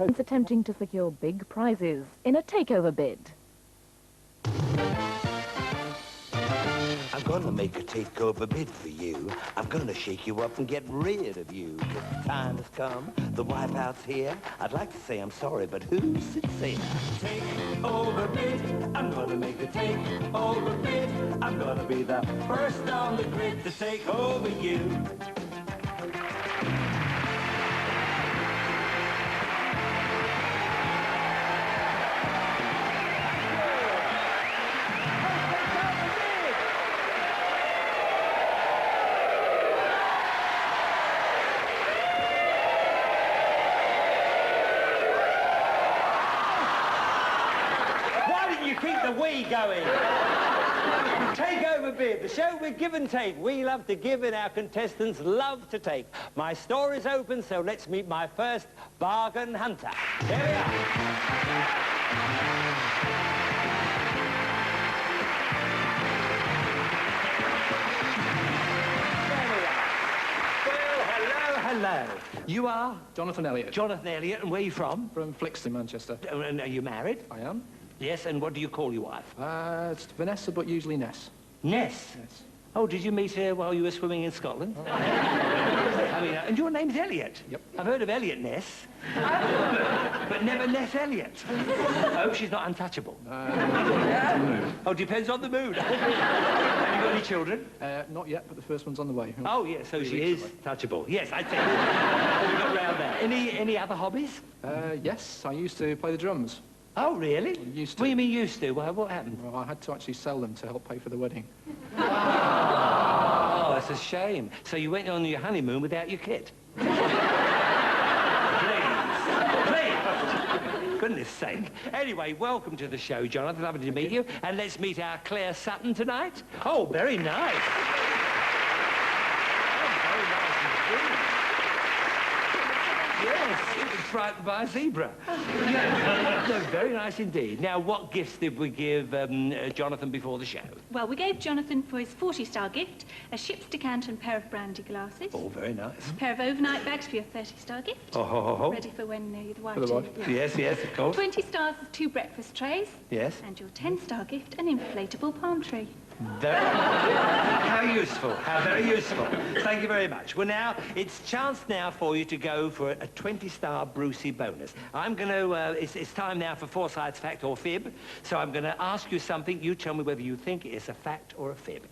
It's attempting to secure big prizes in a takeover bid. I'm gonna make a takeover bid for you. I'm gonna shake you up and get rid of you. 'Cause the time has come, the wipeout's here. I'd like to say I'm sorry, but who's sincere? Takeover bid, I'm gonna make a takeover bid. I'm gonna be the first on the grid to take over you. Keep the we going. Takeover bid, the show we give and take. We love to give and our contestants love to take. My store is open, so let's meet my first bargain hunter. Here we are. Hello. You are? Jonathan Elliott. Jonathan Elliott, and where are you from? From Flixton, Manchester. And are you married? I am. Yes, and what do you call your wife? It's Vanessa, but usually Ness. Ness? Yes. Oh, did you meet her while you were swimming in Scotland? Oh. I mean, and your name's Elliott? Yep. I've heard of Elliott Ness, but never Ness Elliott. I hope she's not untouchable. Oh, depends on the mood. Have you got any children? Not yet, but the first one's on the way. Oh, yeah, so she is touchable. Yes, I'd say we got round there. Any other hobbies? Yes, I used to play the drums. Oh, really? Used to. What do you mean used to? Well, what happened? Well, I had to actually sell them to help pay for the wedding. Oh, that's a shame. So you went on your honeymoon without your kit? Please. Goodness sake. Anyway, welcome to the show, Jonathan. Lovely to meet you. And let's meet our Claire Sutton tonight. Oh, very nice. Yes, it was frightened by a zebra. No, very nice indeed. Now, what gifts did we give Jonathan before the show? Well, we gave Jonathan for his 40-star gift a ship's decanter and pair of brandy glasses. Oh, very nice. A pair of overnight bags for your 30-star gift. Oh. Ready for when you're the wife. For the wife. Yes, of course. 20 stars of 2 breakfast trays. Yes. And your 10-star gift, an inflatable palm tree. How useful. How very useful. Thank you very much. Well, now, it's chance now for you to go for a 20-star Brucey bonus. I'm going to, it's time now for Forsyth's fact or fib. So I'm going to ask you something. You tell me whether you think it is a fact or a fib.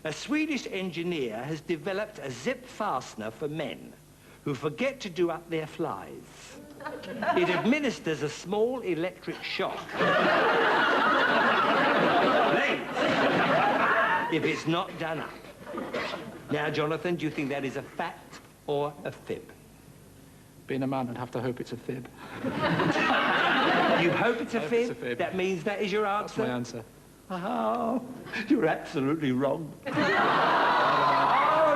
A Swedish engineer has developed a zip fastener for men who forget to do up their flies. It administers a small electric shock. If it's not done up. Now, Jonathan, do you think that is a fact or a fib? Being a man, I'd have to hope it's a fib. You hope it's a fib? It's a fib. That means that is your answer? That's my answer. Oh, you're absolutely wrong. Oh,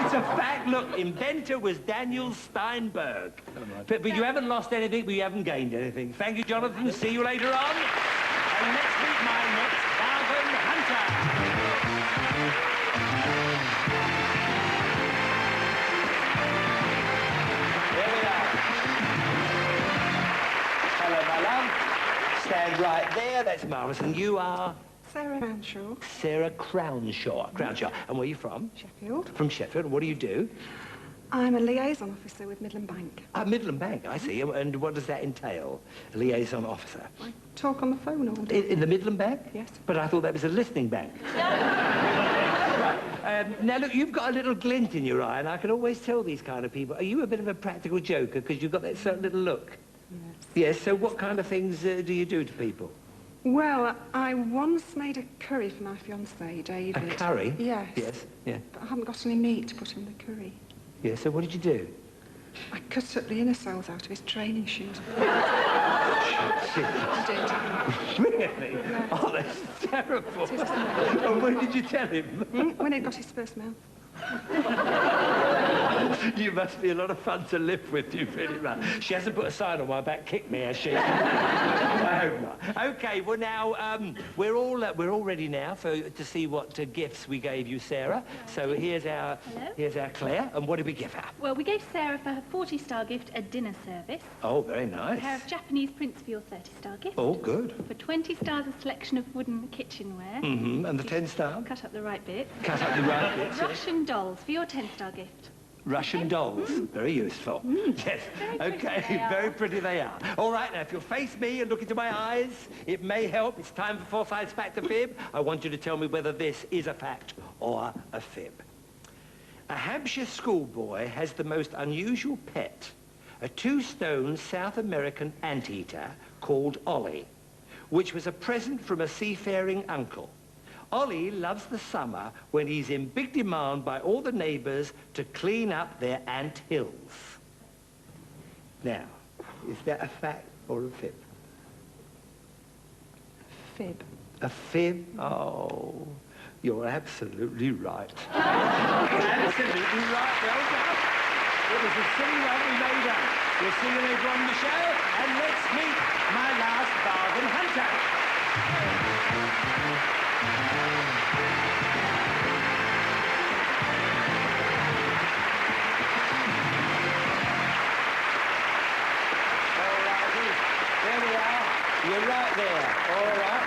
it's a fact. Look, inventor was Daniel Steinberg. But you haven't lost anything, but you haven't gained anything. Thank you, Jonathan. See you later on. And let's meet my next bargain hunter. There we are. Hello, my love. Stand right there. That's marvellous. And you are? Sarah Crownshaw. Sarah Crownshaw. Crownshaw. And where are you from? Sheffield. From Sheffield. And what do you do? I'm a liaison officer with Midland Bank. Midland Bank, I see. And what does that entail? A liaison officer? I talk on the phone all day. In the Midland Bank? Yes. But I thought that was a listening bank. Right. Now, look, you've got a little glint in your eye, and I can always tell these kind of people. Are you a bit of a practical joker because you've got that certain little look? Yes. Yes, so what kind of things do you do to people? Well, I once made a curry for my fiancé, David. A curry? Yes. Yes, yeah. But I haven't got any meat to put in the curry. Yeah, so what did you do? I cut up the inner soles out of his training shoes. I did. Really? Yeah. Oh, that's terrible. It is, isn't it? And when did you tell him? When he'd got his first mouth. You must be a lot of fun to live with, you really much. She hasn't put a sign on my back, kick me, has she? I hope not. OK, well, now, we're all ready now to see what gifts we gave you, Sarah. So here's our Claire. And what did we give her? Well, we gave Sarah for her 40-star gift a dinner service. Oh, very nice. A pair of Japanese prints for your 30-star gift. Oh, good. For 20 stars, a selection of wooden kitchenware. Mm-hmm. And the 10-star? Cut up the right bit. Cut up the right bits. Russian dolls for your 10-star gift. Russian dolls. Very useful. Yes. OK, very pretty they are. All right, now, if you'll face me and look into my eyes, it may help. It's time for Forsyth's Fact or Fib. I want you to tell me whether this is a fact or a fib. A Hampshire schoolboy has the most unusual pet, a 2-stone South American anteater called Ollie, which was a present from a seafaring uncle. Ollie loves the summer when he's in big demand by all the neighbours to clean up their ant hills. Now, is that a fact or a fib? Fib. A fib? Oh, you're absolutely right. Absolutely right. Well done. It was a silly one we made up. We'll see you later on the show, and let's meet my last bargain hunter. There we are. You're right there. All right.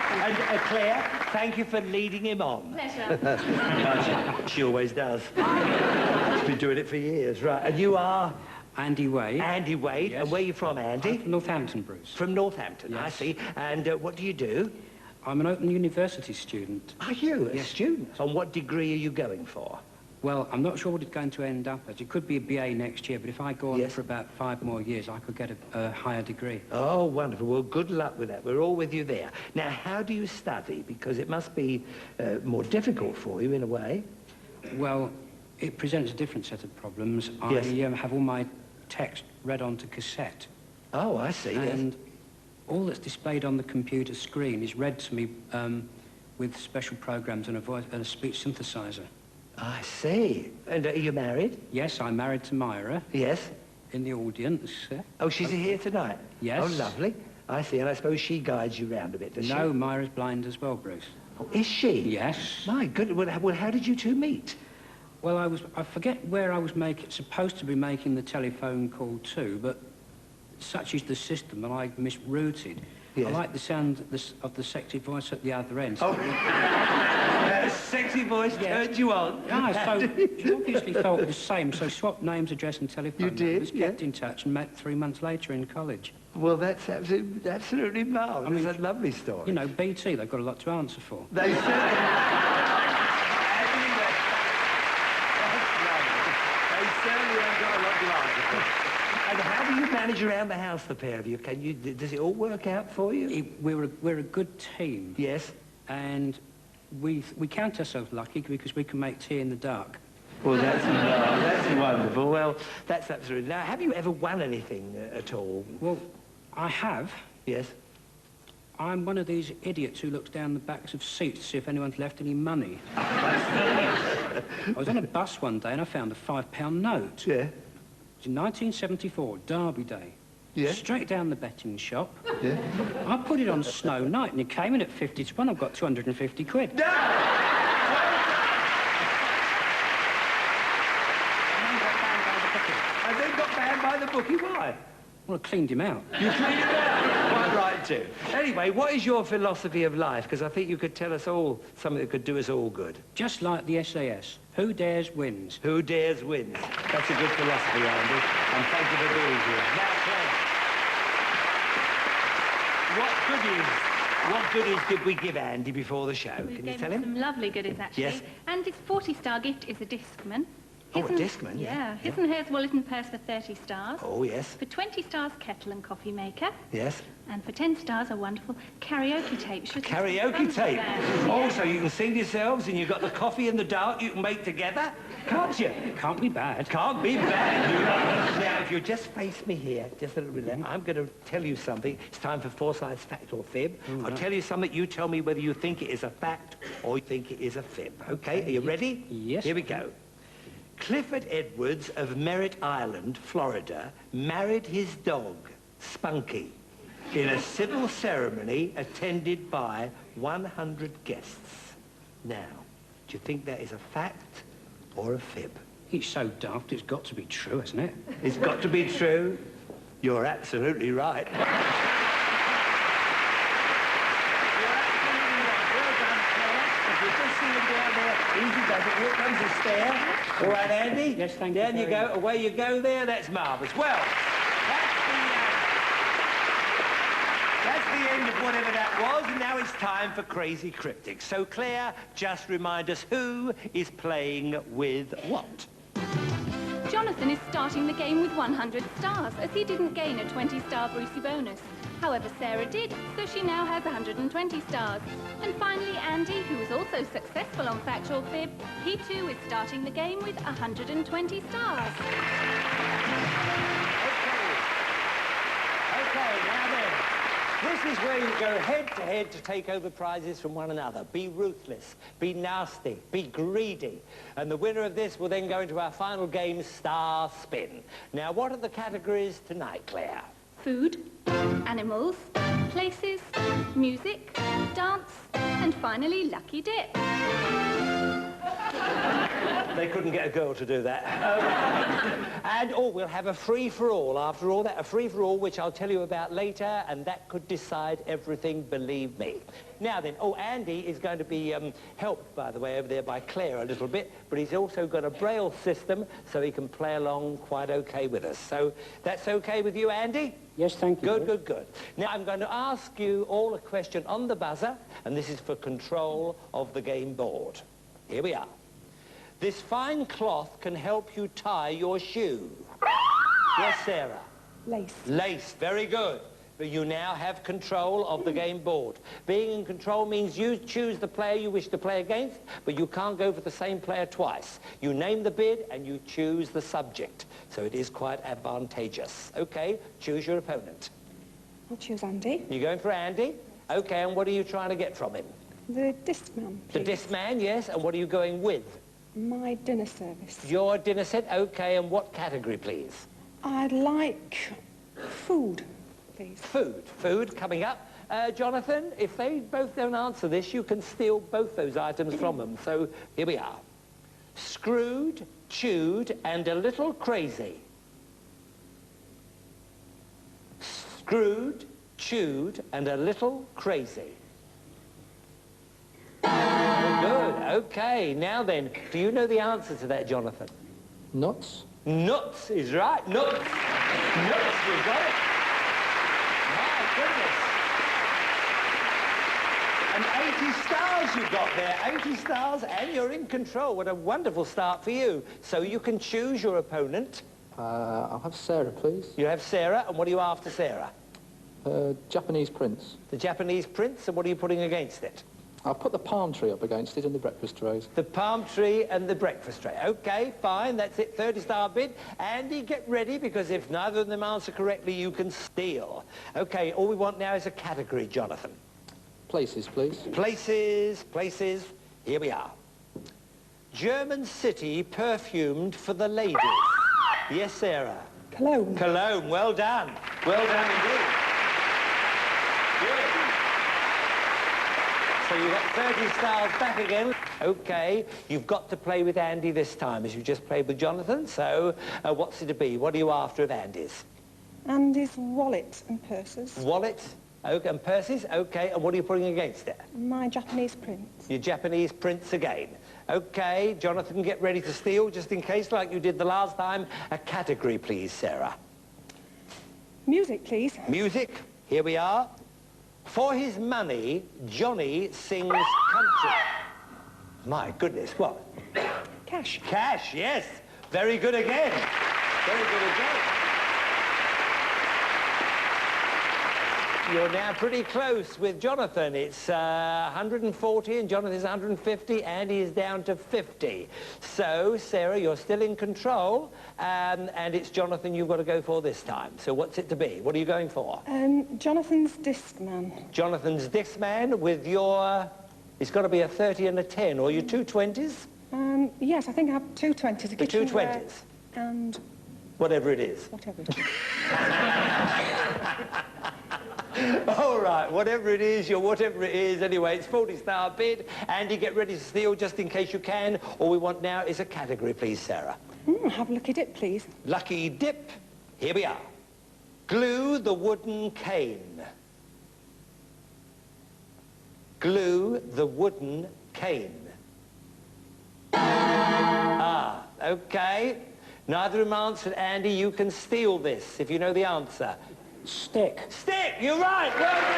And Claire, thank you for leading him on. Pleasure. She always does. She's been doing it for years. Right. And you are? Andy Wade. Andy Wade. Yes. And where are you from, Andy? I'm from Northampton, Bruce. From Northampton, Yes. I see. And what do you do? I'm an Open University student. Are you a Yes. student? And what degree are you going for? Well, I'm not sure what it's going to end up as. It could be a BA next year, but if I go on Yes. for about 5 more years, I could get a higher degree. Oh, wonderful. Well, good luck with that. We're all with you there. Now, how do you study? Because it must be more difficult for you in a way. Well, it presents a different set of problems. Yes. I have all my text read onto cassette, Oh, I see. Yes. and all that's displayed on the computer screen is read to me with special programs and a speech synthesizer. I see. And are you married? Yes, I'm married to Myra Yes. in the audience. Oh, she's here tonight? Yes. Oh, lovely. I see. And I suppose she guides you round a bit, does she? No, Myra's blind as well, Bruce. Oh, is she? Yes. My goodness. Well, how did you two meet? Well, I forget where I was supposed to be making the telephone call to, but such is the system that I misrouted. Yes. I like the sound of the sexy voice at the other end. Oh, that sexy voice turned you on. Yeah, so she obviously felt the same, so swapped names, address and telephone You did, numbers, kept in touch and met 3 months later in college. Well, that's absolutely marvellous. I mean, it's a lovely story. You know, BT, they've got a lot to answer for. They certainly have got a lot to answer for. And how do you manage around the house, the pair of you? Does it all work out for you? We're a good team, Yes. and we count ourselves lucky because we can make tea in the dark. Well, that's wonderful. Well, that's absolutely... Now, have you ever won anything at all? Well, I have. Yes. I'm one of these idiots who looks down the backs of seats to see if anyone's left any money. I was on a bus one day and I found a £5 note. Yeah. It was in 1974, Derby Day. Yeah. Straight down the betting shop. Yeah. I put it on Snow Night and it came in at 50 to 1. I've got 250 quid. No! And then got banned by the bookie. Why? Well, I cleaned him out. You cleaned it out. Quite right to. Anyway, what is your philosophy of life? Because I think you could tell us all something that could do us all good. Just like the SAS. Who dares wins. Who dares wins. That's a good philosophy, Andy. And thank you for being here. Now, Claire, what goodies did we give Andy before the show? We Can you gave tell him him? some lovely goodies, actually. Yes. And his 40-star gift is a Discman. Oh, a His and- Discman, yeah. His and hers wallet and purse for 30 stars. Oh, yes. For 20 stars, kettle and coffee maker. Yes. And for 10 stars, a wonderful karaoke tape. Should have some Karaoke fun tape. there. Oh, so you can sing yourselves and you've got the coffee in the dark you can make together? Can't you? Can't be bad. Can't be bad. Now, if you just face me here, just a little bit there, I'm going to tell you something. It's time for Forsyth's Fact or Fib. I'll tell you something. You tell me whether you think it is a fact or you think it is a fib. Okay? Are you ready? Yes. Here we go. Clifford Edwards of Merritt Island, Florida, married his dog, Spunky, in a civil ceremony attended by 100 guests. Now, do you think that is a fact or a fib? It's so daft, it's got to be true, hasn't it? It's got to be true. You're absolutely right. You're absolutely right. Well done, Claire. If you just see him down there, easy does it. Here comes the stair. All right, Andy? Yes, thank you Down you very go. much. Away you go there. That's marvellous. Well, that's the end of whatever that was, and now it's time for Crazy Cryptic. So, Claire, just remind us who is playing with what? Jonathan is starting the game with 100 stars, as he didn't gain a 20-star Brucey bonus. However, Sarah did, so she now has 120 stars. And finally, Andy, who was also successful on Fact or Fib, he too is starting the game with 120 stars. Okay, now then. This is where you go head-to-head to take over prizes from one another. Be ruthless, be nasty, be greedy. And the winner of this will then go into our final game, Star Spin. Now, what are the categories tonight, Claire? Food, animals, places, music, dance, and finally, lucky dip. They couldn't get a girl to do that. And, we'll have a free-for-all after all that, a free-for-all which I'll tell you about later, and that could decide everything, believe me. Now then, Andy is going to be helped, by the way, over there by Claire a little bit, but he's also got a Braille system, so he can play along quite okay with us. So that's okay with you, Andy? Yes, thank you. Good, good, good. Now, I'm going to ask you all a question on the buzzer, and this is for control of the game board. Here we are. This fine cloth can help you tie your shoe. Yes, Sarah? Lace. Lace, very good. But you now have control of the game board. Being in control means you choose the player you wish to play against, but you can't go for the same player twice. You name the bid and you choose the subject. So it is quite advantageous. Okay, choose your opponent. I'll choose Andy. You're going for Andy? Okay, and what are you trying to get from him? The discman, The please. disc man, yes, and what are you going with? My dinner service. Your dinner set, okay, and what category, please? I'd like food, please. Food coming up. Jonathan, if they both don't answer this, you can steal both those items from them. So here we are. Screwed, chewed, and a little crazy. Screwed, chewed, and a little crazy. Very good. Okay, now then, do you know the answer to that, Jonathan? Nuts? Nuts is right. Nuts. Nuts, you've got it. My goodness. And 80 stars you've got there. 80 stars, and you're in control. What a wonderful start for you. So you can choose your opponent. I'll have Sarah, please. You have Sarah, and what are you after, Sarah? Japanese prince. The Japanese prince, and what are you putting against it? I'll put the palm tree up against it and the breakfast trays. The palm tree and the breakfast tray. Okay, fine, that's it, 30-star bid. Andy, get ready, because if neither of them answer correctly, you can steal. Okay, all we want now is a category, Jonathan. Places, please. Places, places, here we are. German city perfumed for the ladies. Yes, Sarah? Cologne. Cologne, well done. Well done indeed. Good. So you've got 30 stars back again. Okay, you've got to play with Andy this time, as you just played with Jonathan. So what's it to be? What are you after of Andy's? Andy's wallet and purses. Wallet, okay, and purses, okay. And what are you putting against it? My Japanese prince. Your Japanese prince again. Okay, Jonathan, get ready to steal, just in case, like you did the last time. A category, please, Sarah. Music, please. Music, here we are. For his money, Johnny sings country. My goodness, what? Cash. Cash, yes. Very good again. Very good again. You're now pretty close with Jonathan. It's 140 and Jonathan's 150. Andy is down to 50. So, Sarah, you're still in control, and it's Jonathan you've got to go for this time. So what's it to be? What are you going for? Jonathan's discman. Jonathan's Discman with your... It's got to be a 30 and a 10, or your two 20s? Yes, I think I have two 20s. The two 20s? And... Whatever it is. whatever it is. All right, whatever it is, your whatever it is. Anyway, it's 40-star bid. Andy, get ready to steal just in case you can. All we want now is a category, please, Sarah. Have a lucky dip, please. Lucky dip. Here we are. Glue the wooden cane. Glue the wooden cane. Ah, okay. Neither of them answered. Andy, you can steal this if you know the answer. Stick. Stick, you're right. Well done.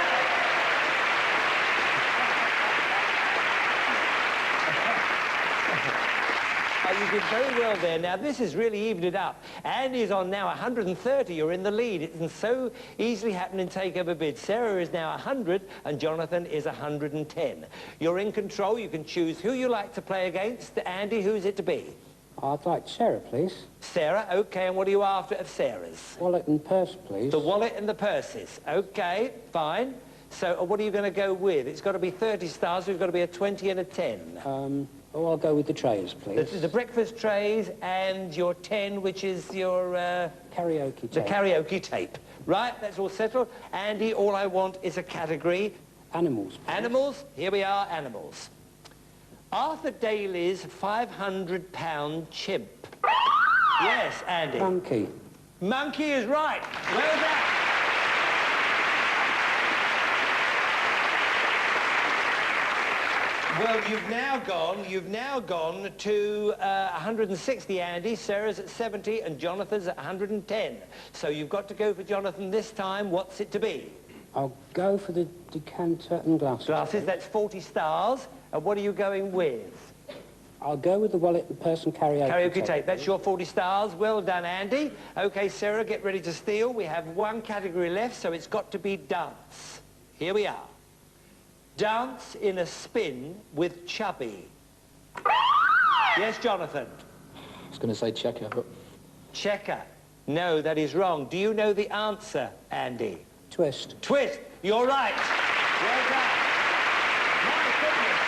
You did very well there. Now, this has really evened it up. Andy's on now 130. You're in the lead. It can so easily happen in Takeover Bid. Sarah is now 100, and Jonathan is 110. You're in control. You can choose who you like to play against. Andy, who's it to be? I'd like Sarah, please. Sarah, OK, and what are you after of Sarah's? Wallet and purse, please. The wallet and the purses. OK, fine. So what are you going to go with? It's got to be 30 stars, so it's got to be a 20 and a 10. Oh, I'll go with the trays, please. The breakfast trays and your 10, which is your... karaoke tape. The karaoke tape. Right, that's all settled. Andy, all I want is a category. Animals, please. Animals? Here we are, animals. Arthur Daly's 500-pound chimp. Yes, Andy. Monkey. Monkey is right. Well done. Well, you've now gone to 160, Andy. Sarah's at 70 and Jonathan's at 110. So you've got to go for Jonathan this time. What's it to be? I'll go for the decanter and glasses. Glasses, that's 40 stars. And what are you going with? I'll go with the wallet, the purse and karaoke Tape. That's your 40 stars. Well done, Andy. OK, Sarah, get ready to steal. We have one category left, so it's got to be dance. Here we are. Dance in a spin with Chubby. Yes, Jonathan? I was going to say checker, but... Checker. No, that is wrong. Do you know the answer, Andy? Twist. Twist. You're right. Well done. My goodness.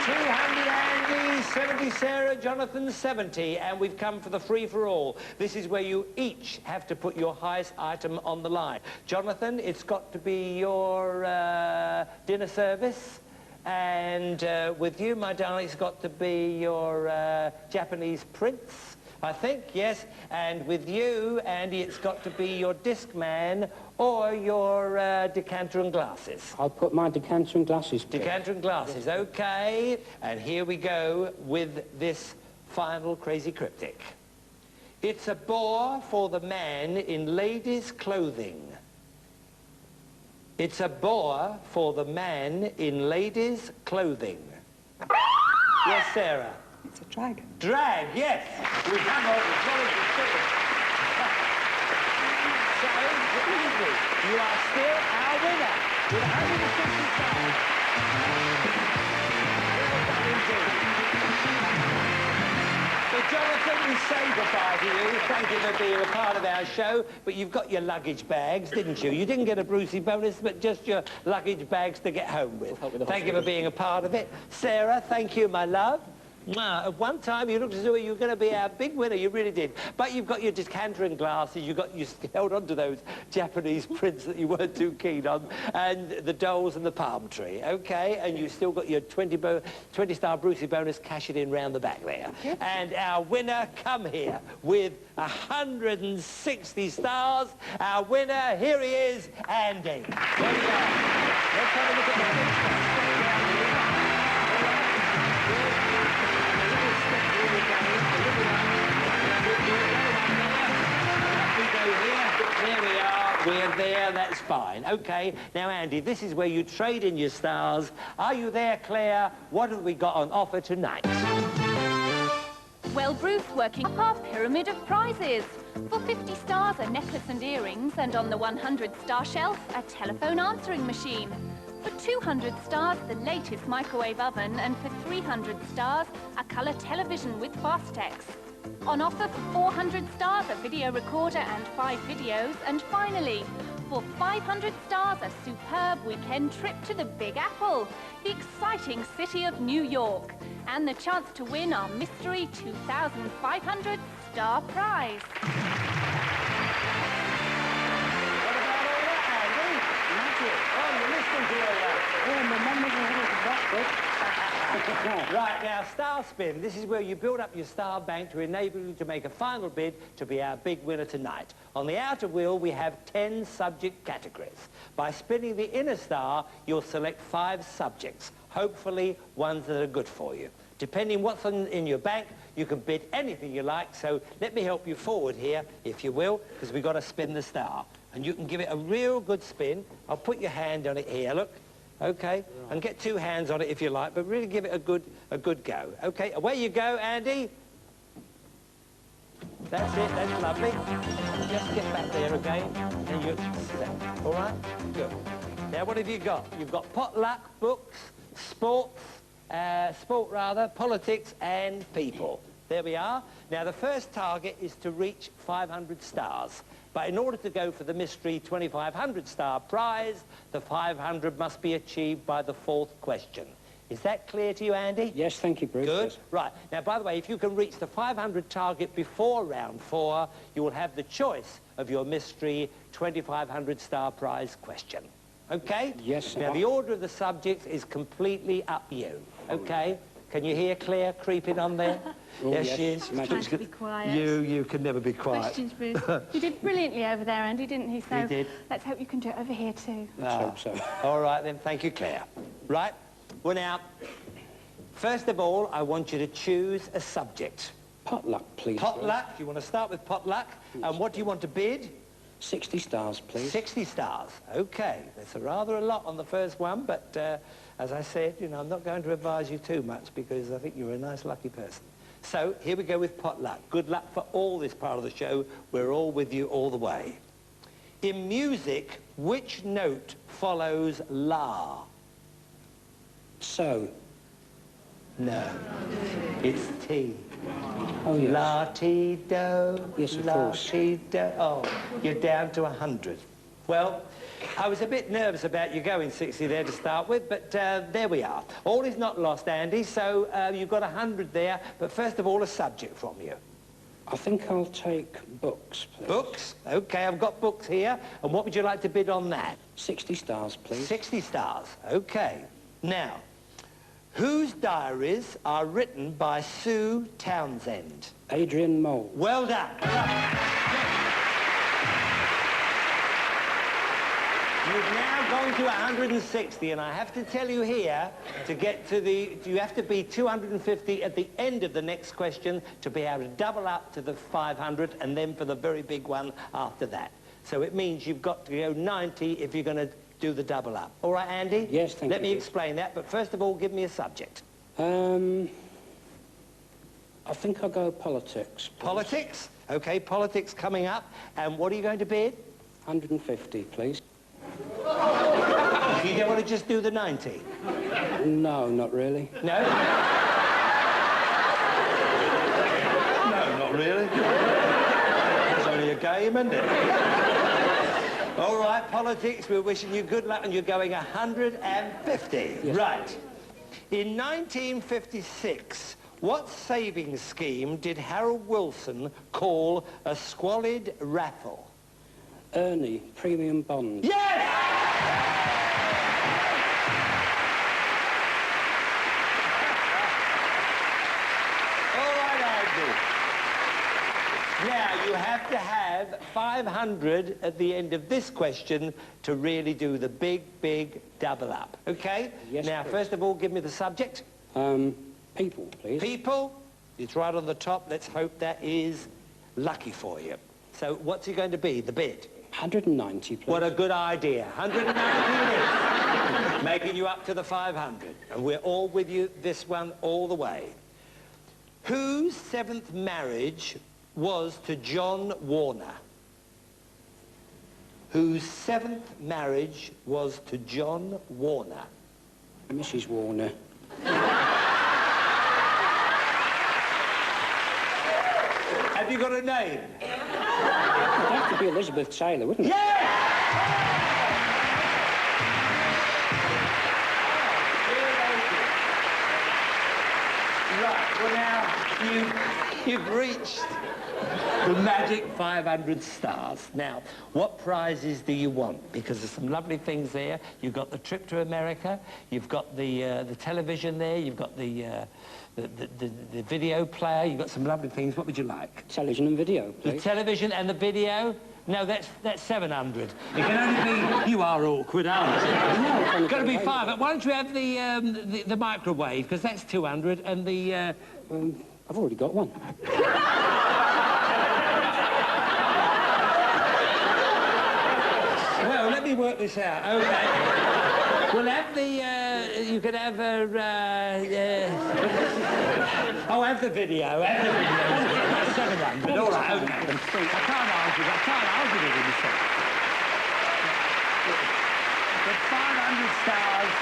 200 Andy, 70 Sarah, Jonathan 70, and we've come for the free-for-all. This is where you each have to put your highest item on the line. Jonathan, it's got to be your dinner service, and with you, my darling, it's got to be your Japanese prince, I think, yes, and with you, Andy, it's got to be your disc man or your decanter and glasses. I'll put my decanter and glasses, please. Decanter and glasses, OK. And here we go with this final crazy cryptic. It's a bore for the man in ladies' clothing. It's a bore for the man in ladies' clothing. Yes, Sarah? It's a drag. Drag, yes. We have all the quality figures. So, Andy, you are still our winner with 150 stars. Well done indeed. So, Jonathan, we say goodbye to you. Thank you for being a part of our show. But you've got your luggage bags, didn't you? You didn't get a Brucey bonus, but just your luggage bags to get home with. Thank you for being a part of it. Sarah, thank you, my love. At one time, you looked as though you were going to be our big winner. You really did. But you've got your decanter and glasses. You held on to those Japanese prints that you weren't too keen on, and the dolls and the palm tree. OK, and you still got your 20-star Brucey bonus. Cash it in round the back there. And our winner, come here with 160 stars. Our winner, here he is, Andy. There we go. Let's have a look at the picture. There we are, we're there, that's fine. OK, now, Andy, this is where you trade in your stars. Are you there, Claire? What have we got on offer tonight? Well, Bruce, working up our pyramid of prizes. For 50 stars, a necklace and earrings, and on the 100-star shelf, a telephone answering machine. For 200 stars, the latest microwave oven, and for 300 stars, a colour television with Fastex. On offer for 400 stars, a video recorder and 5 videos, and finally, for 500 stars, a superb weekend trip to the Big Apple, the exciting city of New York, and the chance to win our mystery 2,500 star prize. What about all that, Andy? Magic. Oh, you're listening to all that. Yeah, my mum was ahead of the bus, but... Right, now, Star Spin. This is where you build up your star bank to enable you to make a final bid to be our big winner tonight. On the outer wheel, we have 10 subject categories. By spinning the inner star, you'll select 5 subjects, hopefully ones that are good for you. Depending what's in your bank, you can bid anything you like, so let me help you forward here, if you will, because we've got to spin the star. And you can give it a real good spin. I'll put your hand on it here, look. Okay, right. And get 2 hands on it if you like, but really give it a good go. Okay, away you go, Andy. That's it, that's lovely. Just get back there again, and you all right? Good. Now, what have you got? You've got potluck, books, politics, and people. There we are. Now, the first target is to reach 500 stars. But in order to go for the mystery 2,500 star prize, the 500 must be achieved by the 4th question. Is that clear to you, Andy? Yes, thank you, Bruce. Good. Yes. Right. Now, by the way, if you can reach the 500 target before round 4, you will have the choice of your mystery 2,500 star prize question. Okay? Yes. Now, the order of the subjects is completely up you. Okay? Can you hear Claire creeping on there? Oh, yes, yes, she is. Trying to be quiet. You can never be quiet. Questions, Bruce. You did brilliantly over there, Andy, didn't he? So He did. let's hope you can do it over here too. Let's hope so. All right, then. Thank you, Claire. Right. Well, now, first of all, I want you to choose a subject. Potluck, please. Potluck. You want to start with potluck. And what do you want to bid? 60 stars, please. 60 stars. Okay. That's rather a lot on the first one, but as I said, you know, I'm not going to advise you too much because I think you're a nice, lucky person. So here we go with potluck. Good luck for all this part of the show. We're all with you all the way. In music, which note follows la? So. No. It's T. Oh, yes. La, ti, do. Yes, of la, course. ti, do. Oh, you're down to 100. Well, I was a bit nervous about you going 60 there to start with, but there we are. All is not lost, Andy, so you've got 100 there, but first of all, a subject from you. I think I'll take books, please. Books? OK, I've got books here. And what would you like to bid on that? 60 stars, please. 60 stars. OK. Now, whose diaries are written by Sue Townsend? Adrian Mole. Well done. You've now gone to 160, and I have to tell you here, to get to the... You have to be 250 at the end of the next question to be able to double up to the 500, and then for the very big one after that. So it means you've got to go 90 if you're going to do the double up. All right, Andy? Yes, thank you. Let me explain that, but first of all, give me a subject. I think I'll go politics, please. Politics? OK, politics coming up. And what are you going to bid? 150, please. You don't want to just do the 90? No, not really. No? No, not really. It's only a game, isn't it? All right, politics, we're wishing you good luck, and you're going 150. Yes. Right. In 1956, what savings scheme did Harold Wilson call a squalid raffle? Ernie, premium bond. Yes! All right, Andy. Now, you have to have 500 at the end of this question to really do the big, big double up. OK? Yes, now, please. first of all, give me the subject. People, please. People. It's right on the top. Let's hope that is lucky for you. So what's it going to be, the bid? 190, please. What a good idea. 190 making you up to the 500. And we're all with you this one all the way. Whose 7th marriage was to John Warner? Whose 7th marriage was to John Warner? Mrs. Warner. Have you got a name? It'd have to be Elizabeth Taylor, wouldn't it? Yes! Right, well now, you've reached the magic 500 stars. Now, what prizes do you want? Because there's some lovely things there. You've got the trip to America, you've got the television there, you've got the video player, you've got some lovely things. What would you like? Television and video, The please. television and the video? No, that's 700. It can only be... You are awkward, aren't you? Got to be 5. Why don't you have the microwave, because that's 200, and the... I've already got one. Well, let me work this out. OK. We'll have the... you could have a... Oh, have the video. Have the video. 700. All right, OK. I can't argue with you. The 500 stars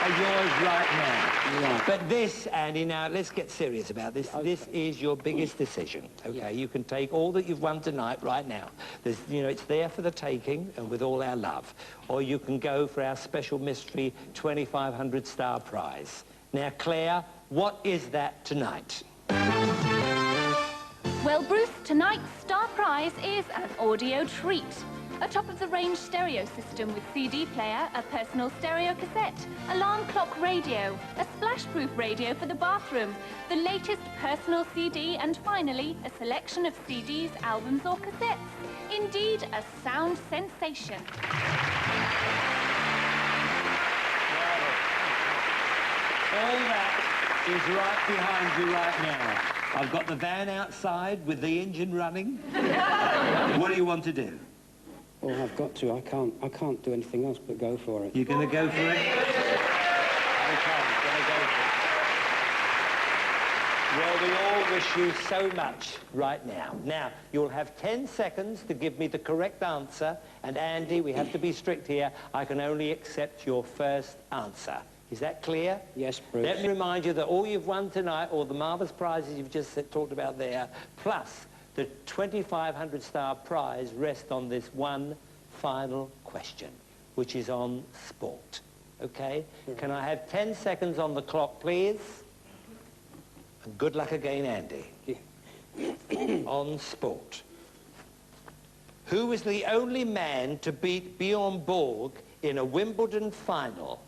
are yours right now. Right. But this, Andy, now, let's get serious about this. Okay. This is your biggest decision, OK? Yeah. You can take all that you've won tonight right now. There's, you know, it's there for the taking, and with all our love. Or you can go for our special mystery 2,500 star prize. Now, Claire, what is that tonight? Well, Bruce, tonight's star prize is an audio treat. A top-of-the-range stereo system with CD player, a personal stereo cassette, alarm clock radio, a splash-proof radio for the bathroom, the latest personal CD, and finally, a selection of CDs, albums or cassettes. Indeed, a sound sensation. All that is right behind you right now. I've got the van outside with the engine running. What do you want to do? Well, I've got to. I can't do anything else but go for it. You're going to go for it? OK, going to go for it. Well, we all wish you so much right now. Now, you'll have 10 seconds to give me the correct answer. And, Andy, we have to be strict here. I can only accept your first answer. Is that clear? Yes, Bruce. Let me remind you that all you've won tonight, all the marvellous prizes you've just talked about there, plus the 2,500 star prize rest on this one final question, which is on sport. OK? Can I have 10 seconds on the clock, please? And good luck again, Andy. On sport. Who was the only man to beat Bjorn Borg in a Wimbledon final?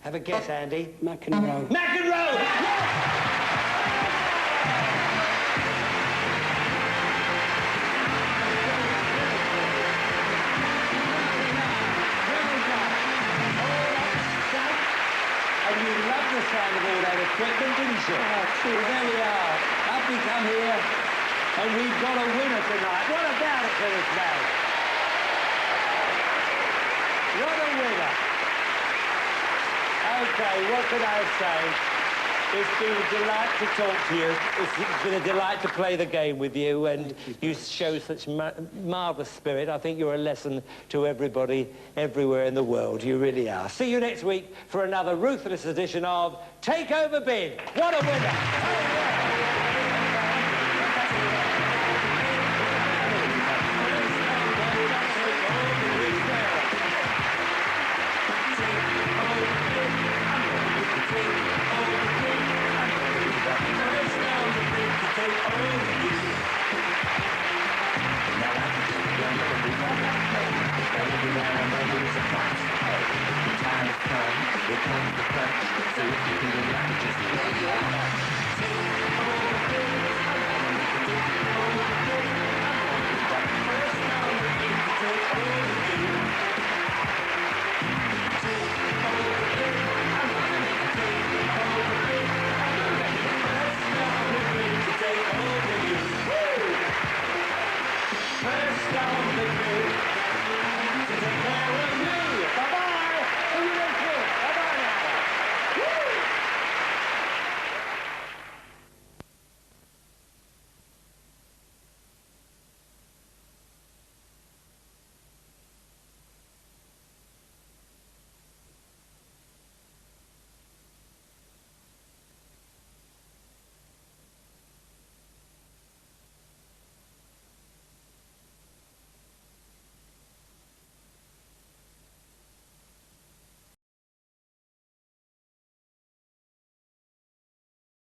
Have a guess, Andy. McEnroe. McEnroe! And you love the sound of all that equipment, didn't you? Well, there we are. Up we come here, and we've got a winner tonight. What about it for this man? What a winner. OK, what can I say? It's been a delight to talk to you. It's been a delight to play the game with you, and you show such marvellous spirit. I think you're a lesson to everybody everywhere in the world. You really are. See you next week for another ruthless edition of Takeover Bid. What a winner!